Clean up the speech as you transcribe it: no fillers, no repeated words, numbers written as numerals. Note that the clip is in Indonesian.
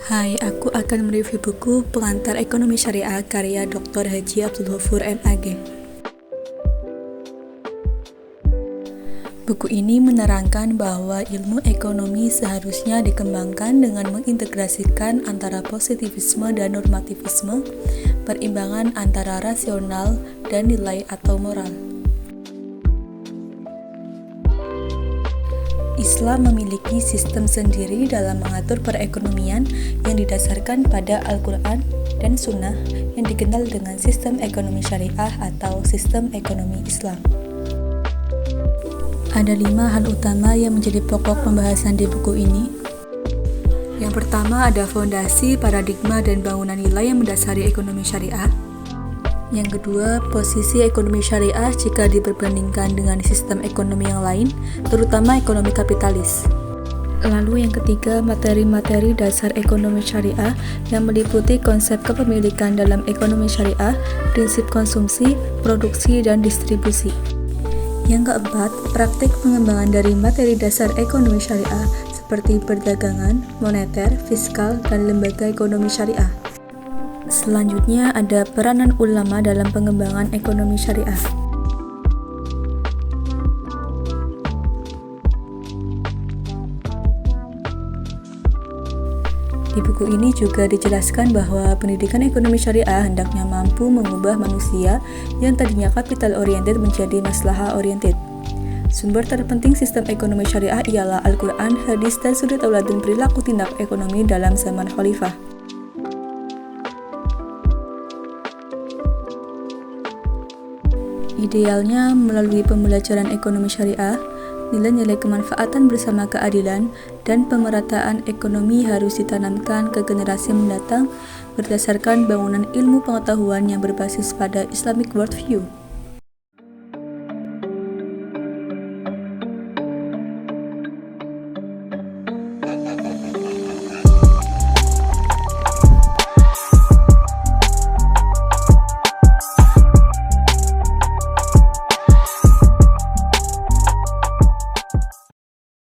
Hai, aku akan mereview buku Pengantar Ekonomi Syariah karya Dr. Haji Abdul Ghafur MAG. Buku ini menerangkan bahwa ilmu ekonomi seharusnya dikembangkan dengan mengintegrasikan antara positivisme dan normativisme, perimbangan antara rasional dan nilai atau moral. Islam memiliki sistem sendiri dalam mengatur perekonomian yang didasarkan pada Al-Quran dan Sunnah yang dikenal dengan sistem ekonomi syariah atau sistem ekonomi Islam. Ada 5 hal utama yang menjadi pokok pembahasan di buku ini. Yang pertama ada fondasi, paradigma, dan bangunan nilai yang mendasari ekonomi syariah. Yang kedua, posisi ekonomi syariah jika diperbandingkan dengan sistem ekonomi yang lain, terutama ekonomi kapitalis. Lalu yang ketiga, materi-materi dasar ekonomi syariah yang meliputi konsep kepemilikan dalam ekonomi syariah, prinsip konsumsi, produksi, dan distribusi. Yang keempat, praktik pengembangan dari materi dasar ekonomi syariah seperti perdagangan, moneter, fiskal, dan lembaga ekonomi syariah. Selanjutnya ada peranan ulama dalam pengembangan ekonomi syariah. Di buku ini juga dijelaskan bahwa pendidikan ekonomi syariah hendaknya mampu mengubah manusia yang tadinya capital oriented menjadi maslahah oriented. Sumber terpenting sistem ekonomi syariah ialah Al-Quran, hadis, dan sudut tauladun perilaku tindak ekonomi dalam zaman khalifah. Idealnya, melalui pembelajaran ekonomi syariah, nilai-nilai kemanfaatan bersama keadilan dan pemerataan ekonomi harus ditanamkan ke generasi mendatang berdasarkan bangunan ilmu pengetahuan yang berbasis pada Islamic worldview.